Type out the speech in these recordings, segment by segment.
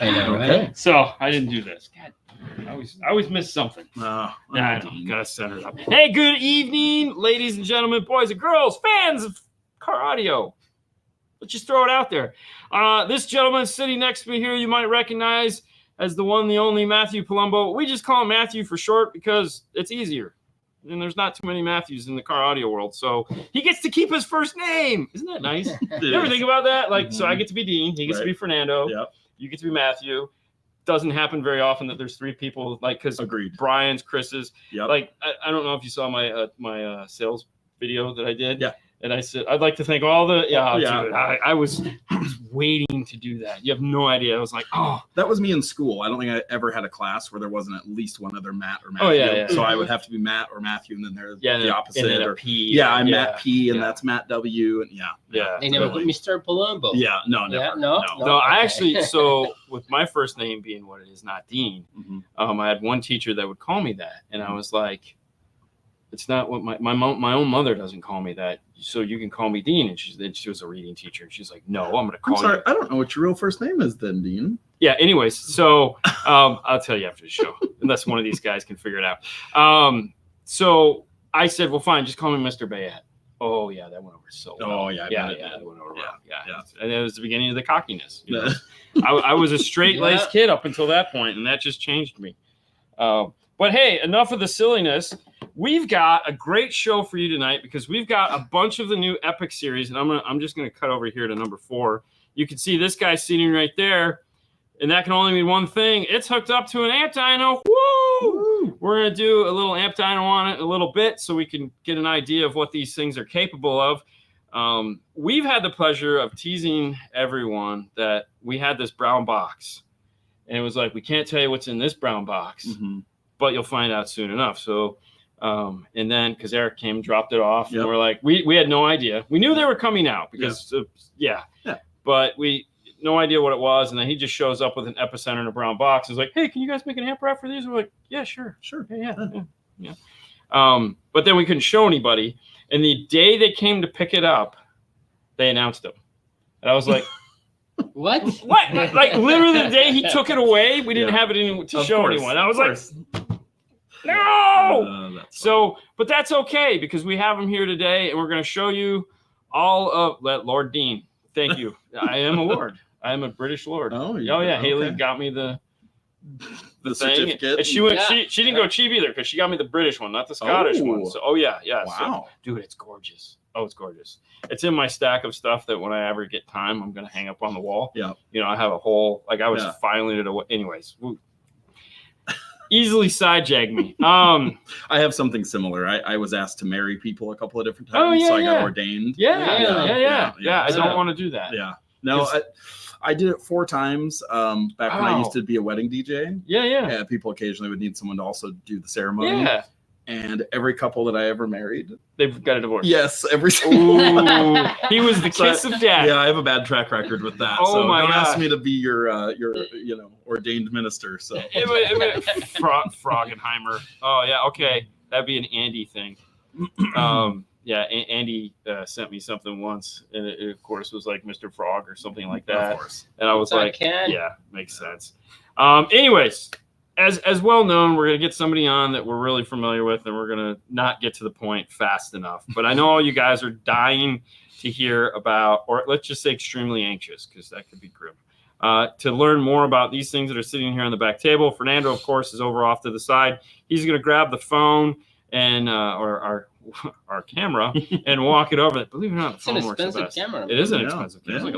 I know, right? Okay. So I didn't do this. God, I always miss something. I know. Gotta set it up. Hey, good evening, ladies and gentlemen, boys and girls, fans of car audio. Let's just throw it out there. This gentleman sitting next to me here, you might recognize as the one, the only Matthew Palumbo. We just call him Matthew for short because it's easier. And there's not too many Matthews in the car audio world. So he gets to keep his first name. Isn't that nice? You ever think about that? Like, so I get to be Dean. He gets to be Fernando. Yep. You get to be Matthew. Doesn't happen very often that there's three people, like, because Brian's, Chris's. Yep. Like, I don't know if you saw my my sales video that I did. Yeah. And I said, I'd like to thank all the, dude, I was waiting to do that. You have no idea. I was like, oh. That was me in school. I don't think I ever had a class where there wasn't at least one other Matt or Matthew. Oh, yeah. So I would have to be Matt or Matthew, and then there's the opposite. And then or, a P. Yeah, I'm Matt P, and that's Matt W. And Yeah. They never put Mr. Palumbo. Yeah, no, never. Yeah, No, I actually, so with my first name being what it is, not Dean, I had one teacher that would call me that. And I was like, it's not what my own mother doesn't call me that, so you can call me Dean. And she was a reading teacher. She's like, no, I'm going to call you. I don't know what your real first name is then, Dean. Yeah, anyways, so I'll tell you after the show, unless one of these guys can figure it out. So I said, well, fine, just call me Mr. Bayette. Oh, yeah, that went over so well. Oh, yeah. That went over well. Yeah. And it was the beginning of the cockiness. You know? I was a straight-laced kid up until that point, and that just changed me. But hey, enough of the silliness. We've got a great show for you tonight because we've got a bunch of the new Epic series, and I'm just going to cut over here to number 4. You can see this guy sitting right there, and that can only mean one thing. It's hooked up to an amp dyno. Woo! We're going to do a little amp dyno on it in a little bit so we can get an idea of what these things are capable of. We've had the pleasure of teasing everyone that we had this brown box, and it was like, we can't tell you what's in this brown box, but you'll find out soon enough. So, and then because Eric came, dropped it off, and we're like, we had no idea. We knew they were coming out because, but we no idea what it was. And then he just shows up with an Epicenter in a brown box. He's like, hey, can you guys make an amp rack for these? We're like, yeah, sure. Yeah. But then we couldn't show anybody. And the day they came to pick it up, they announced them. And I was like, What? Like literally the day he took it away, we didn't have it to show anyone. I was like, no. But that's okay because we have him here today, and we're going to show you all of that. Lord Dean, thank you. I am a lord. I am a British lord. Oh yeah. Haley got me the certificate. And she didn't go cheap either because she got me the British one, not the Scottish one. So Wow. So, dude, it's gorgeous. Oh, it's gorgeous. It's in my stack of stuff that when I ever get time, I'm going to hang up on the wall. Yeah. You know, I have a whole, like I was filing it away. Anyways, easily sidejag me. I have something similar. I was asked to marry people a couple of different times, so I got ordained. Yeah. I don't want to do that. Yeah. No, I did it 4 times back when I used to be a wedding DJ. Yeah. People occasionally would need someone to also do the ceremony. Yeah. And every couple that I ever married, they've got a divorce. Yes, every single one. He was the kiss of death. Yeah, I have a bad track record with that. So don't ask me to be your ordained minister. So Froggenheimer. Oh yeah, okay, that'd be an Andy thing. Andy sent me something once, and it of course was like Mr. Frog or something like that. Of course. And I was like, yeah, makes sense. Anyways. As well known, we're going to get somebody on that we're really familiar with, and we're going to not get to the point fast enough. But I know all you guys are dying to hear about, or let's just say extremely anxious, because that could be grim, to learn more about these things that are sitting here on the back table. Fernando, of course, is over off to the side. He's going to grab the phone and or our camera and walk it over. Believe it or not, the phone works the best. Camera. It is an expensive camera. It's like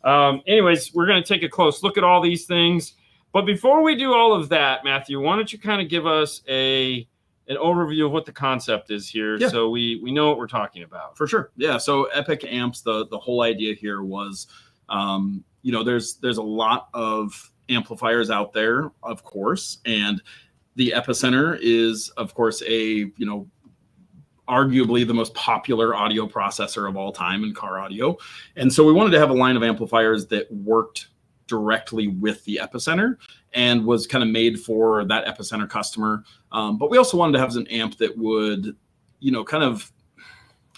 $1,100. Anyways, we're going to take a close look at all these things. But before we do all of that, Matthew, why don't you kind of give us an overview of what the concept is here, so we know what we're talking about. For sure. Yeah. So Epic Amps, the whole idea here was, there's a lot of amplifiers out there, of course, and the Epicenter is, of course, arguably the most popular audio processor of all time in car audio. And so we wanted to have a line of amplifiers that worked directly with the Epicenter and was kind of made for that Epicenter customer. But we also wanted to have an amp that would, kind of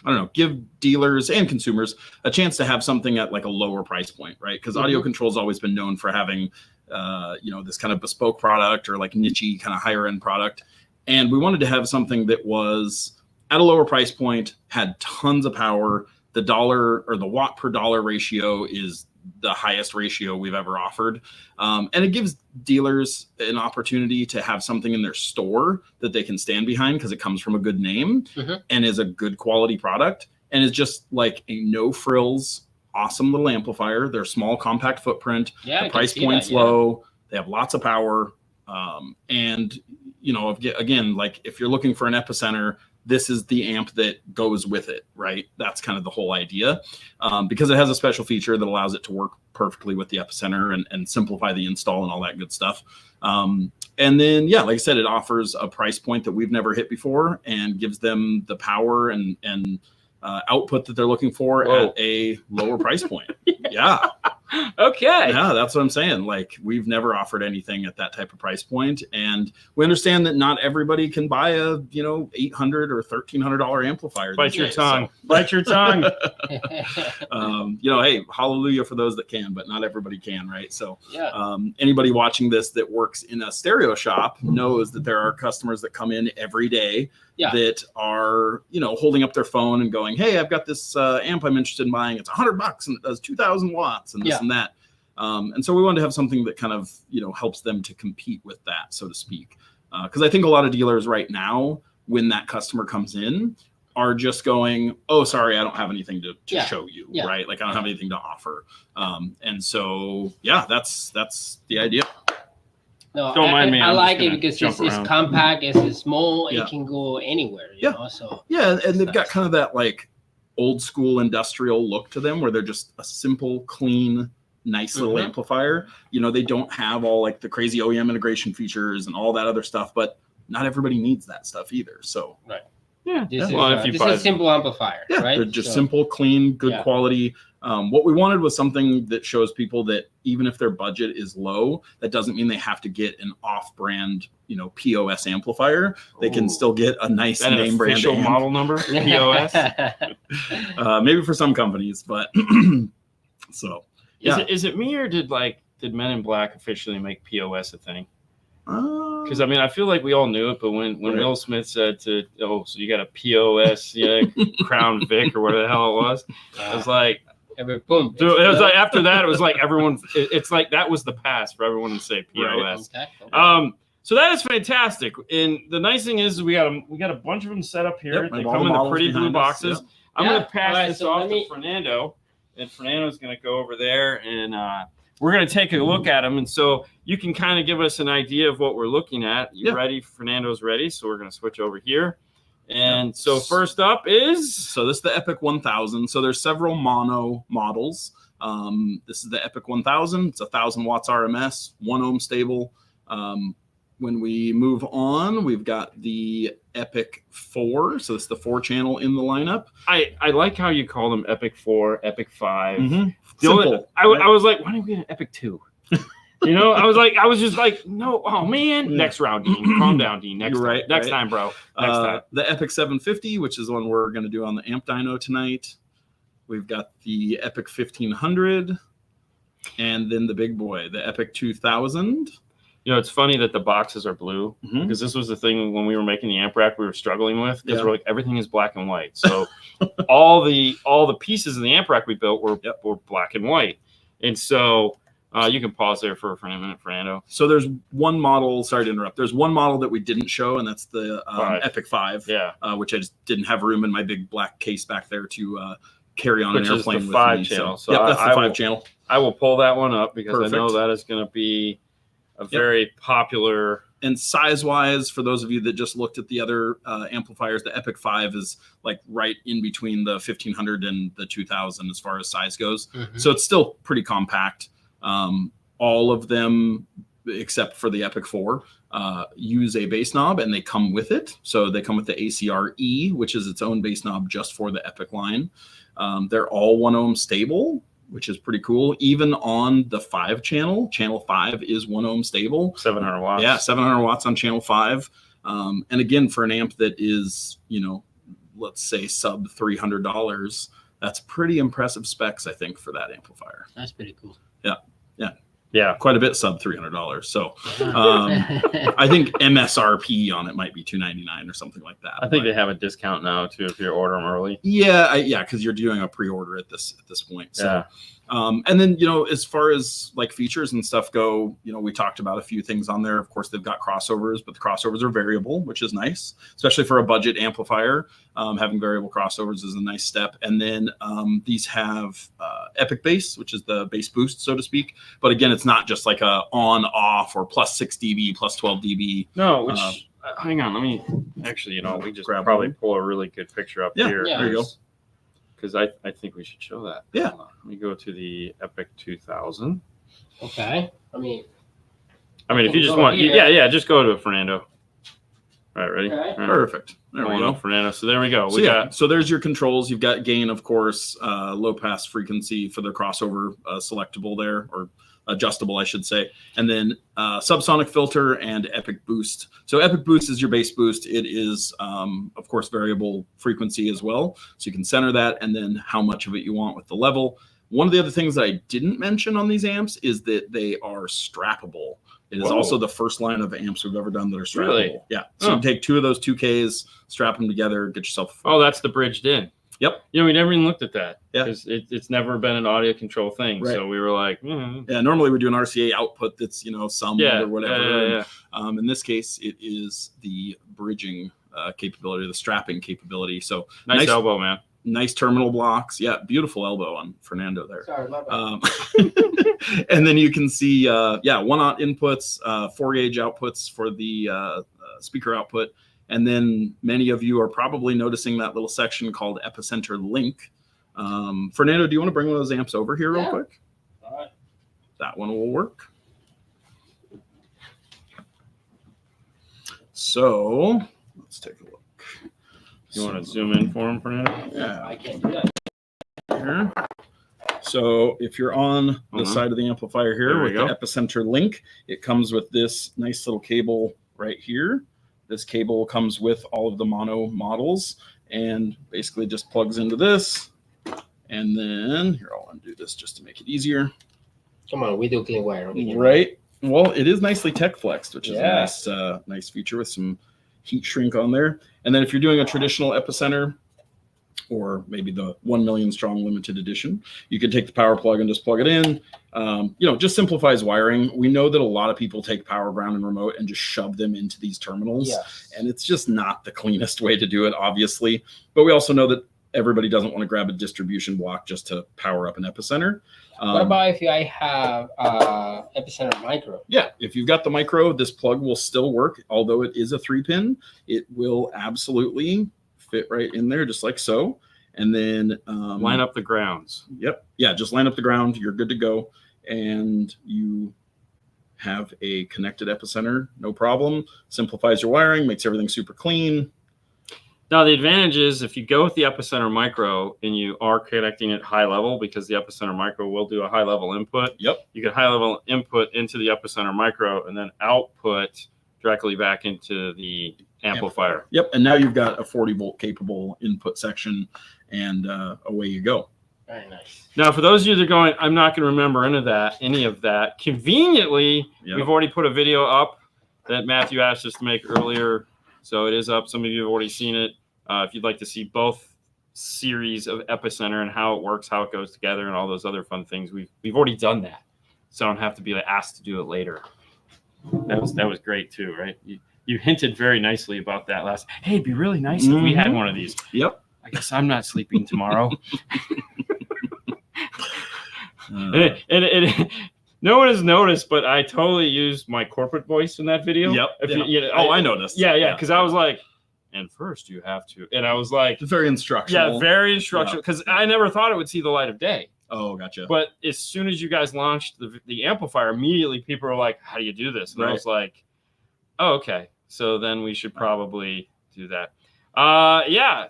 I don't know, give dealers and consumers a chance to have something at like a lower price point, right? Because AudioControl has always been known for having, this kind of bespoke product or like niche kind of higher end product. And we wanted to have something that was at a lower price point, had tons of power. The dollar or the watt per dollar ratio is the highest ratio we've ever offered. And it gives dealers an opportunity to have something in their store that they can stand behind because it comes from a good name and is a good quality product and is just like a no frills, awesome little amplifier. They're small, compact footprint. Yeah, the price point's low. They have lots of power. And, again, like if you're looking for an Epicenter, this is the amp that goes with it, right? That's kind of the whole idea, because it has a special feature that allows it to work perfectly with the Epicenter and simplify the install and all that good stuff. And then, like I said, it offers a price point that we've never hit before and gives them the power and output that they're looking for at a lower price point. Okay. Yeah, that's what I'm saying. Like we've never offered anything at that type of price point, and we understand that not everybody can buy a $800 or $1,300 amplifier. Bite your tongue. Bite your tongue. Hey, hallelujah for those that can, but not everybody can, right? So anybody watching this that works in a stereo shop knows that there are customers that come in every day that are holding up their phone and going, hey, I've got this amp I'm interested in buying. It's $100 and it does 2,000 watts and this and that. And so we wanted to have something that kind of helps them to compete with that, so to speak. Because I think a lot of dealers right now, when that customer comes in, are just going, oh, sorry, I don't have anything to show you, right? Like I don't have anything to offer. And so that's the idea. No, Don't mind me. I like it because it's compact, it's small, it can go anywhere, you know. So and they've got kind of that like old school industrial look to them where they're just a simple, clean, nice little amplifier. They don't have all like the crazy OEM integration features and all that other stuff, but not everybody needs that stuff either. So this is a simple amplifier, right? They're just simple, clean, good quality. What we wanted was something that shows people that even if their budget is low, that doesn't mean they have to get an off-brand, POS amplifier. They can still get a nice name brand official model number POS. Maybe for some companies, but so is it me or did Men in Black officially make POS a thing? Because I feel like we all knew it, but when Will Smith said so you got a POS, Crown Vic or whatever the hell it was, I was like, boom. Dude, it was like after that, it was like everyone. It's like that was the pass for everyone to say POS. Okay. So that is fantastic. And the nice thing is we got a bunch of them set up here. They come in the pretty blue boxes. I'm going to pass this off to Fernando, and Fernando's going to go over there and we're going to take a look at them. And so you can kind of give us an idea of what we're looking at. You ready? Fernando's ready. So we're going to switch over here. And so first up is... So this is the Epic 1000. So there's several mono models. This is the Epic 1000. It's 1,000 watts RMS, 1 ohm stable. When we move on, we've got the Epic 4. So it's the 4-channel in the lineup. I like how you call them Epic 4, Epic 5. Simple. I was like, why don't we get an Epic 2? I was just like, no, oh man. Next round, Dean. Calm down, Dean. Next time, bro. Next time. The Epic 750, which is the one we're going to do on the amp dyno tonight. We've got the Epic 1500, and then the big boy, the Epic 2000. It's funny that the boxes are blue because this was the thing when we were making the amp rack we were struggling with because we're like everything is black and white. So all the pieces of the amp rack we built were black and white, and so. You can pause there for a minute, Fernando. So there's one model, sorry to interrupt. There's one model that we didn't show, and that's the Epic 5, which I just didn't have room in my big black case back there to carry on an airplane with 5 me. channel. So that's the 5 channel. I will pull that one up because I know that is going to be a very popular. And size-wise, for those of you that just looked at the other amplifiers, the Epic 5 is like right in between the 1500 and the 2000 as far as size goes. So it's still pretty compact. All of them, except for the Epic 4, use a bass knob, and they come with it. So they come with the ACR E, which is its own bass knob just for the Epic line. They're all 1 ohm stable, which is pretty cool. Even on the 5 channel, channel 5 is 1 ohm stable. 700 watts. Yeah, 700 watts on channel 5. And again, for an amp that is, let's say sub $300, that's pretty impressive specs, I think, for that amplifier. That's pretty cool. Yeah, quite a bit sub $300. So I think MSRP on it might be $299 or something like that. I think they have a discount now too if you order them early. Yeah, because you're doing a pre-order at this point. So. Yeah. And then, as far as like features and stuff go, we talked about a few things on there. Of course, they've got crossovers, but the crossovers are variable, which is nice, especially for a budget amplifier. Having variable crossovers is a nice step. And then these have Epic bass, which is the bass boost, so to speak. But again, it's not just like a on, off, or plus 6 dB, plus 12 dB. No, which, hang on, let me, actually, we just probably pull a really good picture up here. Yeah. There you go. Because I think we should show that. Yeah. Let me go to the Epic 2000. Okay. I mean, if you just want, just go to it, Fernando. All right, ready? Okay. All right. Perfect. There we go. Fernando. So there we go. So there's your controls. You've got gain, of course, low pass frequency for the crossover selectable there, or adjustable, I should say. And then subsonic filter and Epic boost. So Epic boost is your bass boost. It is, of course, variable frequency as well. So you can center that and then how much of it you want with the level. One of the other things that I didn't mention on these amps is that they are strappable. It is also the first line of amps we've ever done that are strappable. Really? Yeah. So you can take two of those 2Ks, strap them together, get yourself. Oh, that's the bridged in. Yep. We never even looked at that. Yeah. Because it's never been an audio control thing. Right. So we were like, Yeah, normally we do an RCA output that's, summed or whatever. Yeah. In this case, it is the bridging capability, the strapping capability. So nice elbow, man. Nice terminal blocks. Yeah, beautiful elbow on Fernando there. Sorry, my bad. And then you can see, 1-aught inputs, 4-gauge outputs for the speaker output. And then many of you are probably noticing that little section called Epicenter link. Fernando, do you want to bring one of those amps over here real quick? All right. That one will work. So let's take a look. You want to zoom in for him, Fernando? Yeah. I can't do that. Here. So if you're on the side of the amplifier here with the Epicenter link, it comes with this nice little cable right here. This cable comes with all of the mono models and basically just plugs into this. And then here, I'll undo this just to make it easier. Come on, we do clean wire. Right. Well, it is nicely tech flexed, which is a nice feature with some heat shrink on there. And then if you're doing a traditional Epicenter, or maybe the 1 million strong limited edition, you could take the power plug and just plug it in. Just simplifies wiring. We know that a lot of people take power ground and remote and just shove them into these terminals. Yes. And it's just not the cleanest way to do it, obviously. But we also know that everybody doesn't want to grab a distribution block just to power up an Epicenter. What about if I have Epicenter micro? Yeah, if you've got the micro, this plug will still work. Although it is a 3-pin, it will absolutely fit right in there, just like so. And then line up the grounds. Yep. Yeah, just line up the ground. You're good to go. And you have a connected Epicenter, no problem. Simplifies your wiring, makes everything super clean. Now, the advantage is if you go with the Epicenter micro and you are connecting it high level, because the Epicenter micro will do a high level input. Yep. You get high level input into the Epicenter micro and then output directly back into the amplifier. Yep. And now you've got a 40 volt capable input section, and away you go. Very nice. Now, for those of you that are going, I'm not going to remember any of that. Conveniently, we've already put a video up that Matthew asked us to make earlier. So it is up. Some of you have already seen it. If you'd like to see both series of Epicenter and how it works, how it goes together, and all those other fun things, we've already done that. So I don't have to be asked to do it later. That was great too, right? You hinted very nicely about that last. Hey, it'd be really nice if we had one of these. Yep. I guess I'm not sleeping tomorrow. No one has noticed, but I totally used my corporate voice in that video. Yep. I noticed. Yeah. Because I was like, and first you have to. And I was like. It's very instructional. Yeah, very instructional. Because I never thought it would see the light of day. Oh, gotcha. But as soon as you guys launched the amplifier, immediately people were like, how do you do this? And I was like, oh, okay. So then we should probably do that.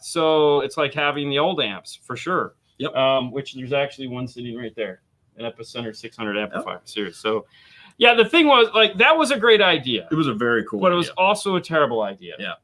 So it's like having the old amps for sure. Yep. Which there's actually one sitting right there, an Epicenter 600 amplifier series. So yeah, the thing was that was a great idea. It was a very cool but idea. It was also a terrible idea. Yeah.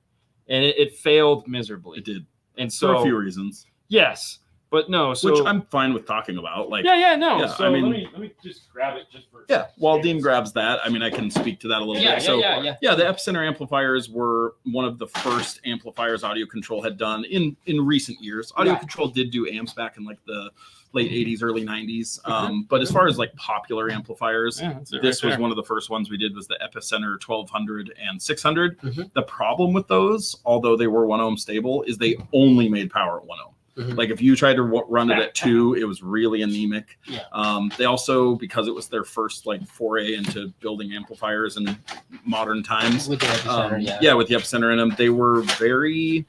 And it failed miserably. It did. And so for a few reasons. Yes. But no, so which I'm fine with talking about. Like, no. Yeah, So I mean, let me just grab it just for. Yeah, while Dean grabs that, I mean, I can speak to that a little bit. So, the Epicenter amplifiers were one of the first amplifiers AudioControl had done in recent years. AudioControl did do amps back in like the late 80s, early 90s. But as far as like popular amplifiers, this was one of the first ones we did was the Epicenter 1200 and 600. The problem with those, although they were 1 ohm stable, is they only made power at 1 ohm. Like if you tried to run it at 2, it was really anemic. They also, because it was their first like foray into building amplifiers in modern times, with the Epicenter, with the Epicenter in them, they were very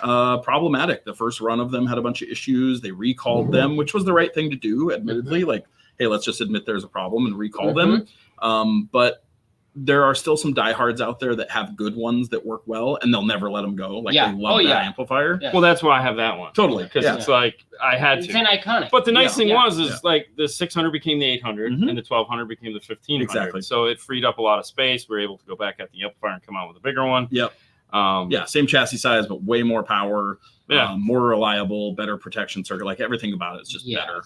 problematic. The first run of them had a bunch of issues. They recalled them, which was the right thing to do, admittedly. Like, hey, let's just admit there's a problem and recall them. But there are still some diehards out there that have good ones that work well, and they'll never let them go. Like they love that amplifier. Well, that's why I have that one. Totally, because it's like I had to. It's an iconic. But the nice thing was like the 600 became the 800, and the 1200 became the 1500. Exactly. So it freed up a lot of space. We were able to go back at the amplifier and come out with a bigger one. Same chassis size, but way more power. More reliable, better protection circuit. Like everything about it is just better.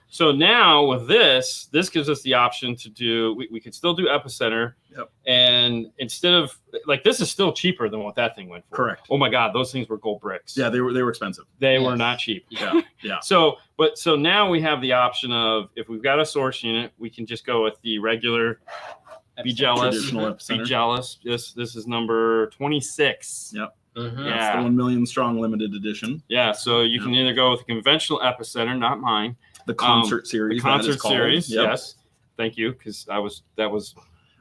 So now with this gives us the option to do. We could still do Epicenter. And instead of like this is still cheaper than what that thing went for. Correct. Oh my God, those things were gold bricks. Yeah, they were expensive. They were not cheap. So now we have the option of if we've got a source unit, we can just go with the regular. Be jealous. Traditional Epicenter. Be jealous. This is number 26. That's the 1 million strong limited edition. So you can either go with a conventional Epicenter, not mine. The concert series. The concert series. Yes. Thank you, because that was.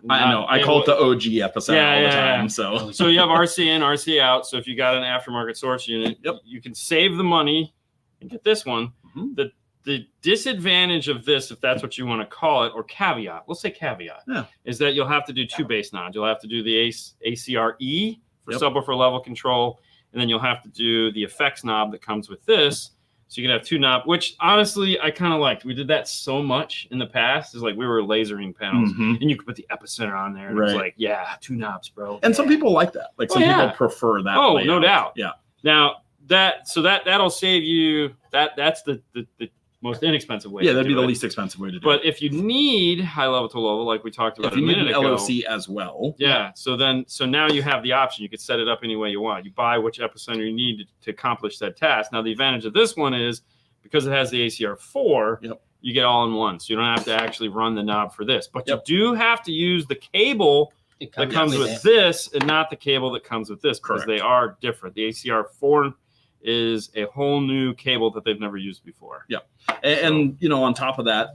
I know. I call it the OG Epicenter all the time. So you have RC in, RC out. So if you got an aftermarket source unit, you can save the money and get this one. The disadvantage of this, if that's what you want to call it, or caveat, we'll say caveat, is that you'll have to do 2 bass knobs. You'll have to do the ACRE for subwoofer level control, and then you'll have to do the effects knob that comes with this. So you can have 2 knobs, which honestly I kind of liked. We did that so much in the past. It's like we were lasering panels, and you could put the Epicenter on there, and it was like, 2 knobs, bro. And some people like that. Like some people prefer that. Oh, layout. No doubt. Yeah. Now that'll save you. That's the most inexpensive way. That'd be the least expensive way to do it. But if you need high level to low, like we talked about, if you need an LOC as well, so now you have the option. You could set it up any way you want. You buy which Epicenter you need to accomplish that task. Now the advantage of this one is because it has the ACR4, you get all in one, so you don't have to actually run the knob for this. But you do have to use the cable that comes with this, and not the cable that comes with this, because they are different. The ACR4 is a whole new cable that they've never used before. And on top of that,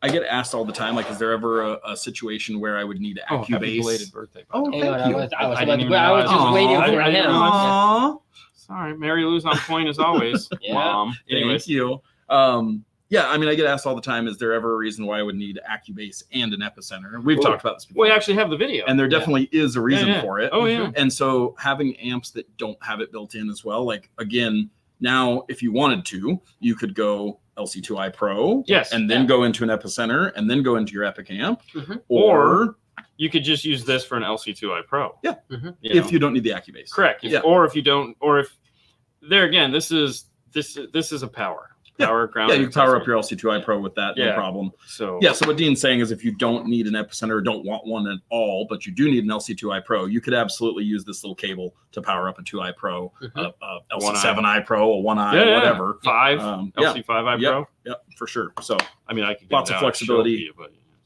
I get asked all the time, like, is there ever a situation where I would need Accubase? Happy belated birthday. Thank you. I was just waiting for him. Sorry, Mary Lou's on point as always. Mom. Anyways. Thank you. I mean, I get asked all the time, is there ever a reason why I would need Accubase and an Epicenter? We've talked about this before. We actually have the video. And there definitely is a reason for it. Oh, yeah. And so having amps that don't have it built in as well, like, again, now if you wanted to, you could go LC2i Pro, and then go into an Epicenter, and then go into your Epic amp, or you could just use this for an LC2i Pro. If you don't need the Accubase. Correct. Or if you don't, or if there again, this is a power. Ground. You can power up your LC2i Pro with that, no problem. So what Dean's saying is if you don't need an Epicenter or don't want one at all, but you do need an LC2i Pro, you could absolutely use this little cable to power up a 2i Pro, LC7i Pro, a 1i, whatever. LC5i Pro. Yep, for sure. So I mean, I could lots of flexibility.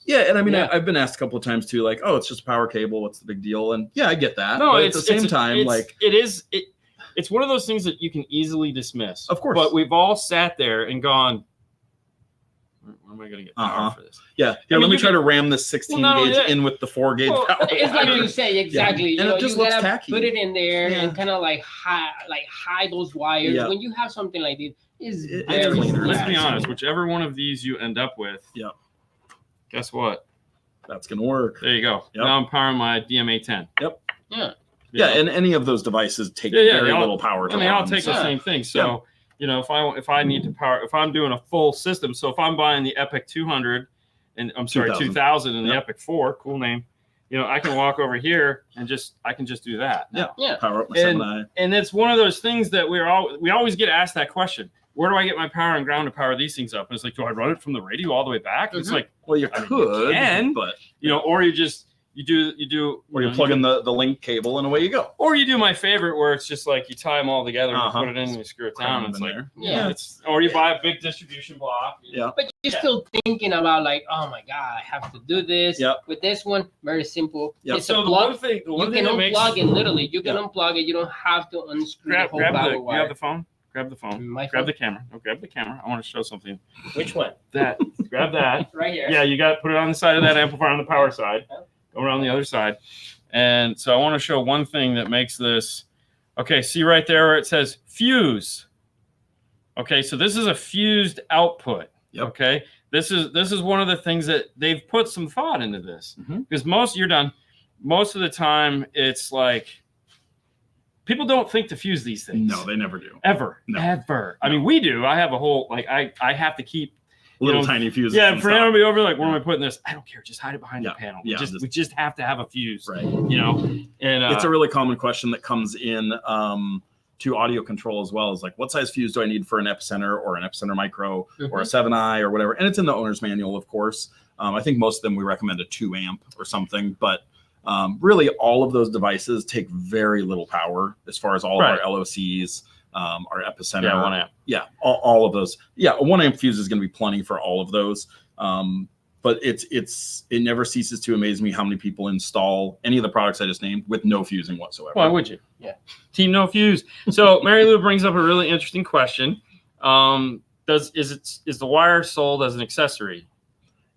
And I mean, I've been asked a couple of times too, like, oh, it's just a power cable. What's the big deal? And I get that. No, but at the same time, like it's one of those things that you can easily dismiss. Of course. But we've all sat there and gone, where am I going to get power for this? Let me try to ram this 16 gauge in with the 4 gauge power. It's like you say, exactly. And it just looks tacky. Put it in there and kind of like hide those wires. When you have something like this, it's cleaner. Let's be honest, whichever one of these you end up with, guess what? That's going to work. There you go. Now I'm powering my DMA10. And any of those devices take very little power to run. They all take the same thing. So, if I need to power, if I'm doing a full system, so if I'm buying the Epic 200 and 2000 and the Epic 4, cool name, you know, I can walk over here and I can just do that. Yeah. Power up my 7i. And it's one of those things that we always get asked that question. Where do I get my power and ground to power these things up? And it's like, do I run it from the radio all the way back? It's like, well, you could, you can, but you know, or you do, or you plug in the link cable and away you go. Or you do my favorite where it's just like you tie them all together and you put it in and you screw it down. It's like, or you buy a big distribution block. Yeah. But you're still thinking about like, oh my God, I have to do this. With this one, very simple. It's a plug. You can unplug it literally. You can unplug it. You don't have to unscrew the whole power wire. You have the phone? Grab the phone. Grab the camera. No, grab the camera. I want to show something. Which one? That. Grab that. Right here. Yeah, you got to put it on the side of that amplifier on the power side. Go around the other side. And so I want to show one thing that makes this. Okay, see right there where it says fuse. Okay, so this is a fused output. Okay, this is one of the things that they've put some thought into this, because most of the time it's like people don't think to fuse these things. No, they never do. Ever. I mean, we do. I have a whole I have to keep little tiny fuses. Yeah, Fernando will be over like, where am I putting this? I don't care. Just hide it behind the panel. Yeah, we just have to have a fuse. Right. You know, and it's a really common question that comes in to AudioControl as well. Is like, what size fuse do I need for an Epicenter or an Epicenter Micro or a 7i or whatever? And it's in the owner's manual, of course. I think most of them we recommend a 2 amp or something, but really all of those devices take very little power as far as all of our LOCs, our Epicenter. Yeah, 1 amp. Yeah, all of those. Yeah, a 1 amp fuse is going to be plenty for all of those. But it never ceases to amaze me how many people install any of the products I just named with no fusing whatsoever. Why would you? Yeah. Team no fuse. So Mary Lou brings up a really interesting question. Is the wire sold as an accessory?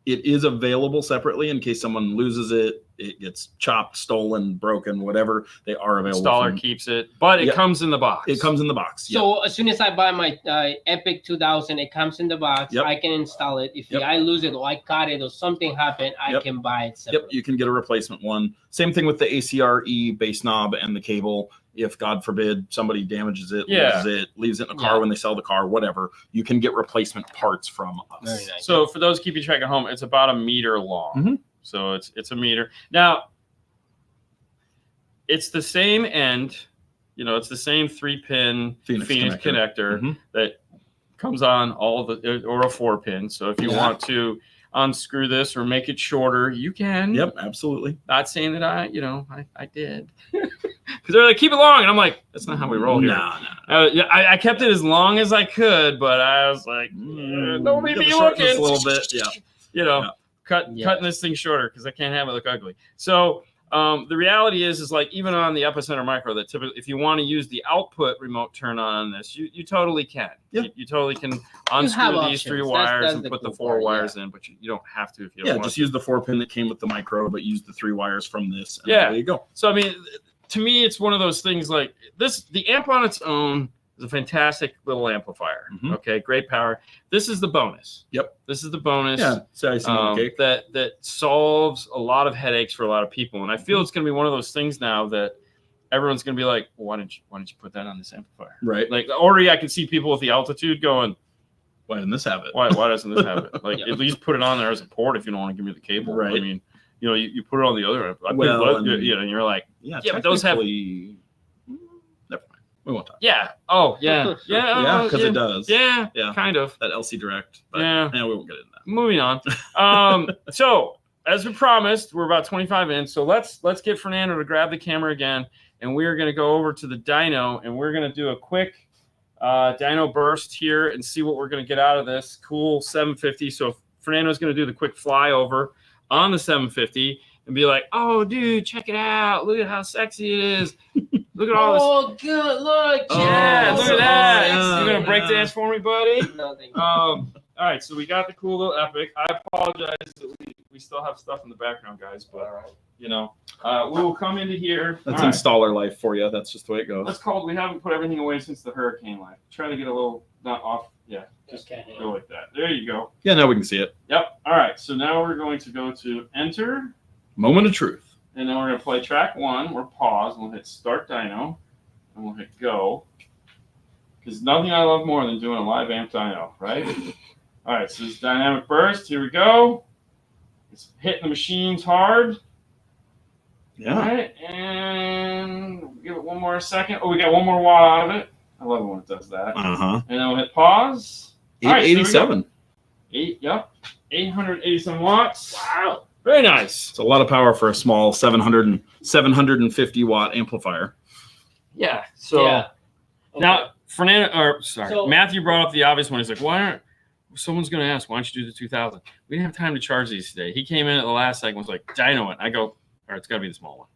It is available separately in case someone loses it. It gets chopped, stolen, broken, whatever. They are available. Installer keeps it, but it comes in the box. It comes in the box. So as soon as I buy my Epic 2000, it comes in the box. I can install it. If I lose it or I cut it or something happened, I can buy it separately. You can get a replacement one. Same thing with the ACRE base knob and the cable. If God forbid somebody damages it, loses it, leaves it in the car when they sell the car, whatever, you can get replacement parts from us. Very nice. So for those keeping track at home, it's about 1 meter long. So it's a meter. Now, it's the same end, you know, it's the same 3-pin Phoenix connector that comes on all the, or a 4-pin. So if you want to unscrew this or make it shorter, you can. Yep, absolutely. Not saying that I did. Because they're like, keep it long. And I'm like, that's not how we roll here. No. I kept it as long as I could, but I was like, don't leave me looking. A little bit, You know, cutting this thing shorter because I can't have it look ugly. So the reality is like even on the Epicenter Micro, that typically if you want to use the output remote turn on this, you totally can. You totally can unscrew these 3 wires and put the 4 wires in, but you don't have to if you don't want just use the 4-pin that came with the Micro, but use the 3 wires from this. And there you go. So I mean, to me, it's one of those things like this. The amp on its own is a fantastic little amplifier. Okay, great power. This is the bonus. This is the bonus. That solves a lot of headaches for a lot of people, and I feel it's going to be one of those things now that everyone's going to be like, well, why didn't you put that on this amplifier? Right. Like already, I can see people with the altitude going, why didn't this have it? Why doesn't this have it? Like at least put it on there as a port if you don't want to give me the cable. Right. I mean, you know, you put it on the other end. And you're like, but those have. Never mind. We won't talk. Oh, yeah. Because it does. Yeah. Kind of. That LC Direct. But we won't get into that. Moving on. So as we promised, we're about 25 in. So let's get Fernando to grab the camera again, and we're going to go over to the dyno, and we're going to do a quick dyno burst here and see what we're going to get out of this cool 750. So Fernando's going to do the quick flyover on the 750 and be like, oh, dude, check it out. Look at how sexy it is. Look at all this. Oh, good. Look. Yeah, look at that. You're going to break dance for me, buddy? No, thank you. All right, so we got the cool little Epic. I apologize that we still have stuff in the background, guys, but, you know, we will come into here. That's installer life for you. That's just the way it goes. That's called, we haven't put everything away since the hurricane life. Try to get a little, not off. Yeah, just go like that. There you go. Yeah, now we can see it. Yep. All right, so now we're going to go to enter. Moment of truth. And then we're going to play track 1. We'll pause. We'll hit start dyno. And we'll hit go. Because nothing I love more than doing a live amp dyno, right? All right, so this is dynamic burst. Here we go. It's hitting the machines hard. Yeah. All right, and give it one more second. Oh, we got one more watt out of it. I love it when it does that. Uh-huh. And then we'll hit pause. 887. Right, so 887 watts. Wow. Very nice. It's a lot of power for a small 750 watt amplifier. Yeah. So Okay. now Matthew brought up the obvious one. He's like, someone's going to ask, why don't you do the 2000? We didn't have time to charge these today. He came in at the last second, was like, dyno it. I go, all right, it's got to be the small one.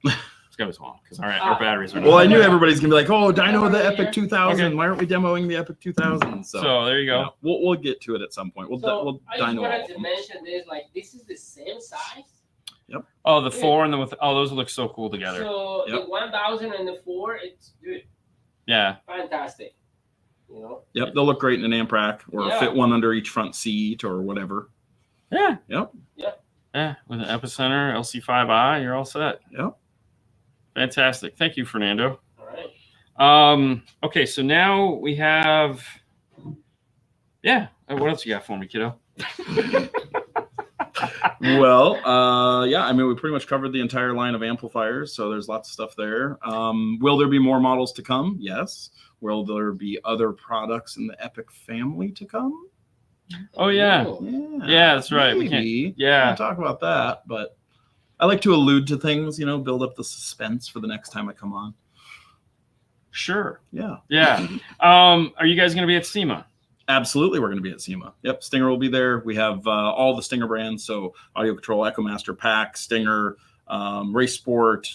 It's got to be small because our batteries are. Well, I knew everybody's gonna be like, oh, dyno the Epic 2000. Okay. Why aren't we demoing the Epic 2000? So there you go. Yeah, we'll get to it at some point. We'll dyno. I just wanted to mention this. Like, this is the same size. Yep. Oh, the 4 and those look so cool together. So the 1000 and the 4, it's good. Yeah. Fantastic. You know. Yep, they'll look great in an amp rack or fit one under each front seat or whatever. Yeah. Yep. Yep. Yeah, with an Epicenter LC5i, you're all set. Yep. Fantastic. Thank you, Fernando. All right. Okay, so now we have. Yeah. What else you got for me, kiddo? Well, yeah, I mean, we pretty much covered the entire line of amplifiers, so there's lots of stuff there. Will there be more models to come? Yes. Will there be other products in the Epic family to come? Oh, yeah. Yeah, that's right. Maybe. We can't talk about that, but I like to allude to things, build up the suspense for the next time I come on. Sure. Yeah. Yeah. Are you guys going to be at SEMA? Absolutely, we're going to be at SEMA. Yep, Stinger will be there. We have all the Stinger brands, so AudioControl, EchoMaster, PAC, Stinger, Race Sport.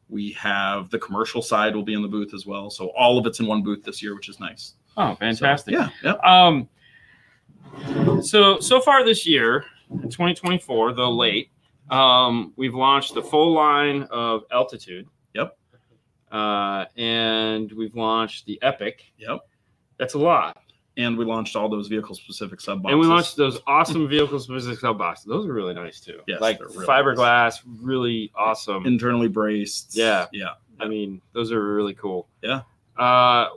We have the commercial side will be in the booth as well. So all of it's in one booth this year, which is nice. Oh, fantastic. So, yeah. So far this year, in 2024, though late, we've launched the full line of Altitude. Yep. And we've launched the Epic. Yep. That's a lot. And we launched all those vehicle-specific sub-boxes. And we launched those awesome vehicle-specific sub-boxes. Those are really nice, too. Yes, like really fiberglass, nice. Really awesome. Internally braced. Yeah. Yeah. I mean, those are really cool. Yeah. I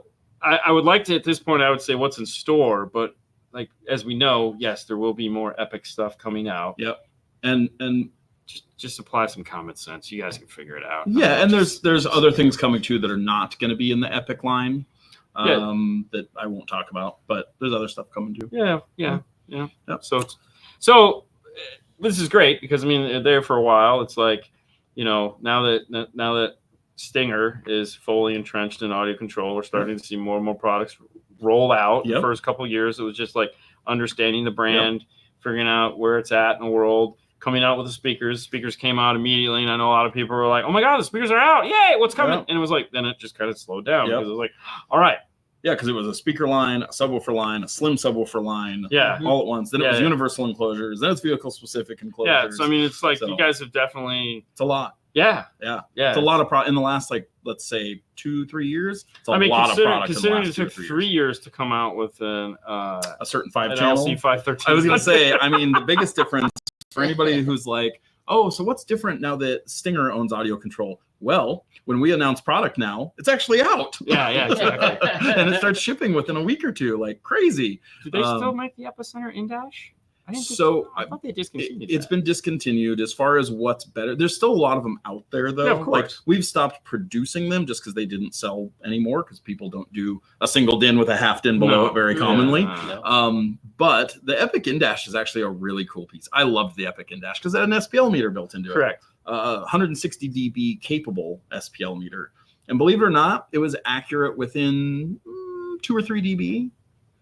would like to, at this point, I would say what's in store. But, like, as we know, yes, there will be more Epic stuff coming out. Yep. And just apply some common sense. You guys can figure it out. Yeah, and there's other things coming, too, that are not going to be in the Epic line. That I won't talk about, but there's other stuff coming too. Yeah. Yep. So this is great because I mean they're there for a while. It's like, now that Stinger is fully entrenched in AudioControl, we're starting to see more and more products roll out. Yep. The first couple of years, it was just like understanding the brand, figuring out where it's at in the world. Coming out with the speakers. Speakers came out immediately, and I know a lot of people were like, "Oh my God, the speakers are out! Yay, what's coming?" And it was like, then it just kind of slowed down because it was like, "All right." Yeah, because it was a speaker line, a subwoofer line, a slim subwoofer line, all at once. Then it was universal enclosures. Then it's vehicle-specific enclosures. Yeah, so I mean, it's like you guys have definitely. It's a lot. Yeah. It's a lot of in the last let's say 2-3 years. It's a lot of product. Considering it took 3 years to come out with a certain 5-channel LC513. I was gonna say, I mean, the biggest difference for anybody who's like, oh, so what's different now that Stinger owns AudioControl? Well, when we announce product now, it's actually out. Yeah, exactly. And it starts shipping within a week or two, like crazy. Do they still make the Epicenter in-dash? I thought they discontinued It's been discontinued. As far as what's better, there's still a lot of them out there, though. Yeah, of course. Like, we've stopped producing them just because they didn't sell anymore because people don't do a single DIN with a half DIN below it very commonly. But the Epic in-dash is actually a really cool piece. I loved the Epic in-dash because it had an SPL meter built into it. Correct. 160 dB capable SPL meter. And believe it or not, it was accurate within 2 or 3 dB.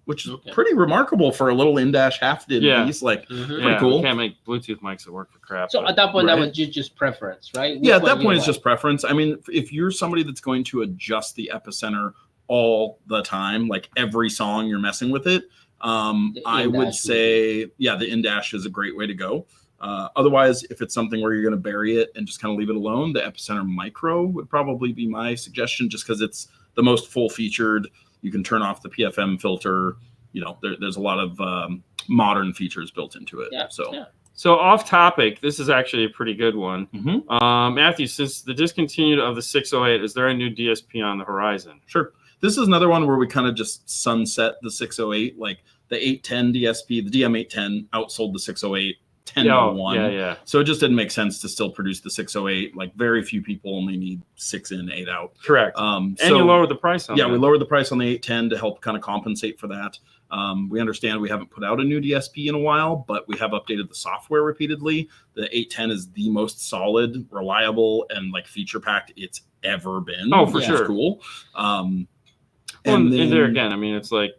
Which is pretty remarkable for a little in-dash half DIN piece. Like, pretty cool. You can't make Bluetooth mics that work for crap. So at that point, that was just preference, right? Yeah, at that point, it's just preference. I mean, if you're somebody that's going to adjust the Epicenter all the time, like every song you're messing with it, I would say, the in-dash is a great way to go. Otherwise, if it's something where you're going to bury it and just kind of leave it alone, the Epicenter Micro would probably be my suggestion just because it's the most full-featured. You can turn off the PFM filter. There's a lot of modern features built into it. So off topic, this is actually a pretty good one. Matthew, since the discontinued of the 608, is there a new DSP on the horizon? Sure. This is another one where we kind of just sunset the 608. Like the 810 DSP, the DM810 outsold the 608 10 to 1. Yeah. So it just didn't make sense to still produce the 608. Like very few people only need 6 in, 8 out. Correct. And you lowered the price on that. Yeah, we lowered the price on the 810 to help kind of compensate for that. We understand we haven't put out a new DSP in a while, but we have updated the software repeatedly. The 810 is the most solid, reliable, and like feature packed it's ever been. Oh, for sure. Cool. And there again, I mean, it's like,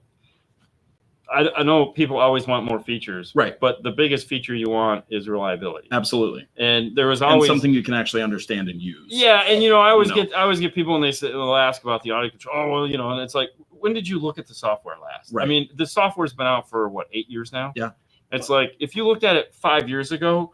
I know people always want more features, right? But the biggest feature you want is reliability. Absolutely. And there was always something you can actually understand and use. Yeah, and I always get people when they'll ask about the audio control. Oh, well, and it's like, when did you look at the software last? Right. I mean, the software's been out for what, 8 years now? Yeah. It's like, if you looked at it 5 years ago,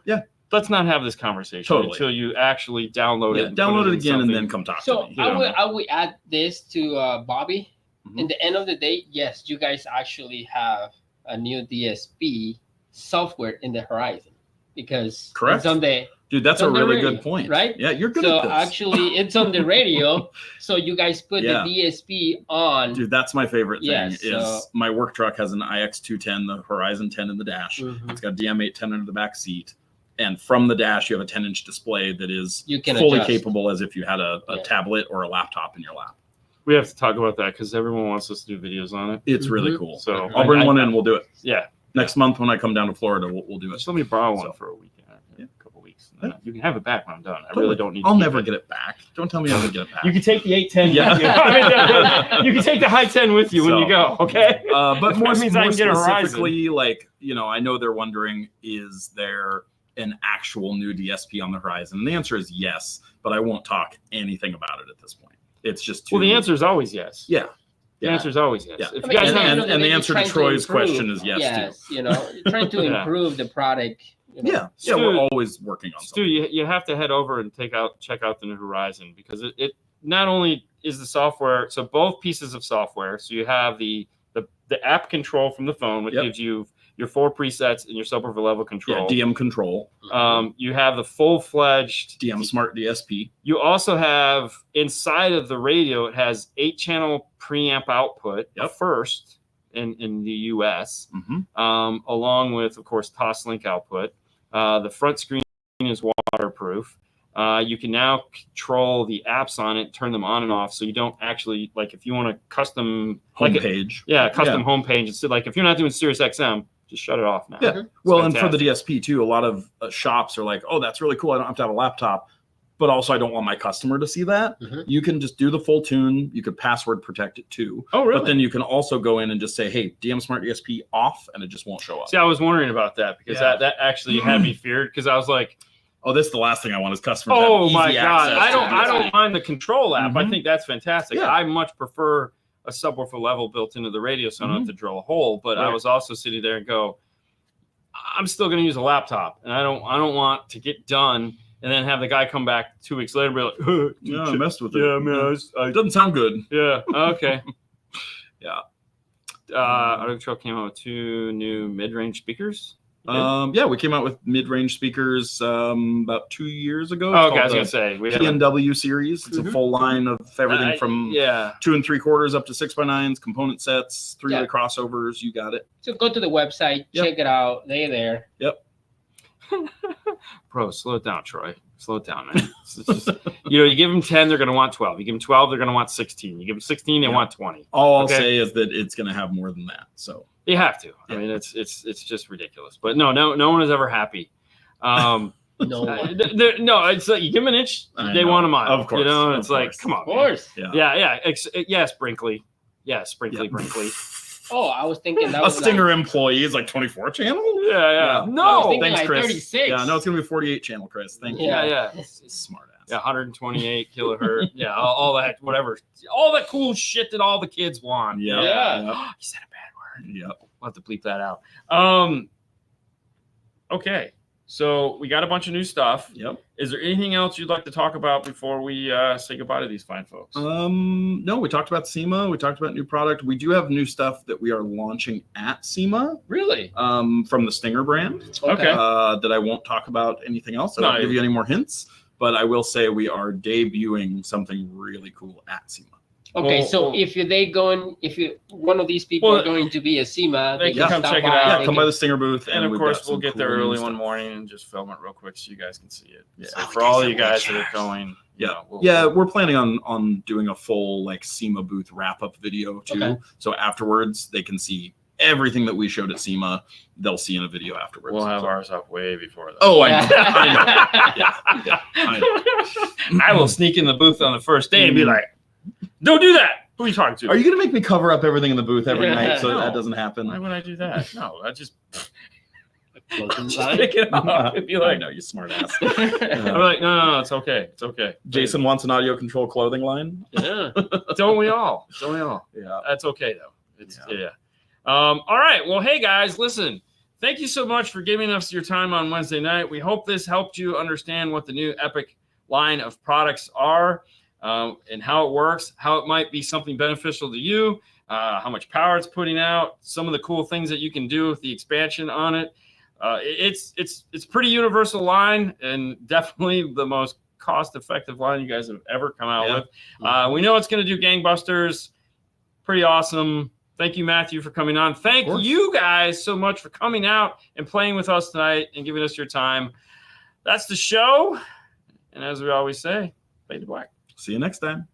let's not have this conversation until you actually download it. Download it again and then come talk to me. So I will add this to Bobby. In the end of the day, yes, you guys actually have a new DSP software in the horizon because correct. It's on the dude. That's a really good point, right? Yeah, you're good. So at this. Actually, it's on the radio. So you guys put the DSP on. Dude, that's my favorite thing. Yes, is my work truck has an IX210, the Horizon 10 in the dash. It's got DM810 under the back seat. And from the dash, you have a 10-inch display that is fully capable as if you had a tablet or a laptop in your lap. We have to talk about that because everyone wants us to do videos on it. It's really cool. So I'll bring one in. We'll do it. Yeah. Next month when I come down to Florida, we'll do it. Just let me borrow one for a weekend. A couple weeks. You can have it back when I'm done. I really don't need. I'll never get it back. Don't tell me I'll get it back. You can take the 810. You can take the high 10 with you when you go. Okay. But more specifically, like I know they're wondering, is there an actual new DSP on the horizon? And the answer is yes, but I won't talk anything about it at this point. It's just too... Well, the answer is always yes. Yeah. The answer is always yes. Yeah. If you guys and the answer to Troy's question is yes too. Trying to improve the product. Stu, we're always working on Stu, you have to head over and check out the new Horizon because it not only is the software, so both pieces of software. So you have the app control from the phone, which gives you your 4 presets and your subwoofer level control. Yeah, DM control. You have the full-fledged DM Smart DSP. You also have inside of the radio, it has 8-channel preamp output, first in the US, along with, of course, Toslink output. The front screen is waterproof. You can now control the apps on it, turn them on and off, so you don't actually, like, if you want a custom homepage, homepage, instead, like if you're not doing Sirius XM, just shut it off now. Yeah. Well, and for the DSP too, a lot of shops are like, oh, that's really cool. I don't have to have a laptop, but also I don't want my customer to see that. You can just do the full tune. You could password protect it too. Oh, really? But then you can also go in and just say, hey, DM Smart DSP off, and it just won't show up. See, I was wondering about that because that actually had me feared because I was like, oh, this is the last thing I want is customers. Oh my God. I don't mind the control app. I think that's fantastic. Yeah. I much prefer a subwoofer level built into the radio so I don't have to drill a hole. But I was also sitting there and go, I'm still going to use a laptop, and I don't want to get done and then have the guy come back 2 weeks later and be like, yeah, I messed with it. Yeah, man, it doesn't sound good. Yeah, okay. Yeah. AudioControl came out with 2 new mid-range speakers. We came out with mid-range speakers about 2 years ago. Oh, okay, I was gonna say we have PNW series. It's a full line of everything from 2 3/4 up to 6x9s, component sets, 3-way crossovers. You got it. So go to the website, check it out. They're there. Yep. Bro, slow it down, Troy. Slow it down, man. It's just, you give them 10, they're going to want 12. You give them 12, they're going to want 16. You give them 16, they want 20. All I'll say is that it's going to have more than that. So you have to. I mean, it's just ridiculous. But no one is ever happy. No, it's like you give them an inch, they want a mile. Of course, it's like, come on, of course. Man. Yeah. Yes, Brinkley. Yes, Brinkley. Oh, I was thinking that was a Stinger employee is like 24 channel. Yeah. No, thanks, like Chris. 36. Yeah, no, it's gonna be 48 channel, Chris. Thank you. Yeah. Smart ass. Yeah, 128 kilohertz. Yeah, all that, whatever, all that cool shit that all the kids want. Yeah. You said a bad word. Yep. We'll have to bleep that out. Okay. So we got a bunch of new stuff. Yep. Is there anything else you'd like to talk about before we say goodbye to these fine folks? No, we talked about SEMA. We talked about new product. We do have new stuff that we are launching at SEMA. Really? From the Stinger brand. Okay. That I won't talk about anything else. I won't give you any more hints, but I will say we are debuting something really cool at SEMA. Okay, so if one of these people are going to be a SEMA, they can come check it out. Yeah, come by the Stinger booth, and of course we'll get there early one morning and just film it real quick so you guys can see it. Yeah. So for all you guys that are going, we're planning on doing a full like SEMA booth wrap up video too. Okay. So afterwards they can see everything that we showed at SEMA. They'll see in a video afterwards. We'll have ours up way before that. Oh, I know. I know. I will sneak in the booth on the first day and be like, "Don't do that." Who are you talking to? Are you going to make me cover up everything in the booth every night so that doesn't happen? Why would I do that? No, I just pick it up and be like, "No, you smart ass." I'm like, no, it's okay. It's okay. Jason wants an audio control clothing line. Yeah. Don't we all? Don't we all? Yeah. That's okay, though. All right. Well, hey, guys, listen. Thank you so much for giving us your time on Wednesday night. We hope this helped you understand what the new Epic line of products are. And how it works, how it might be something beneficial to you, how much power it's putting out, some of the cool things that you can do with the expansion on it. It's pretty universal line and definitely the most cost-effective line you guys have ever come out with. We know it's going to do gangbusters. Pretty awesome. Thank you, Matthew, for coming on. Thank you guys so much for coming out and playing with us tonight and giving us your time. That's the show. And as we always say, fade to black. See you next time.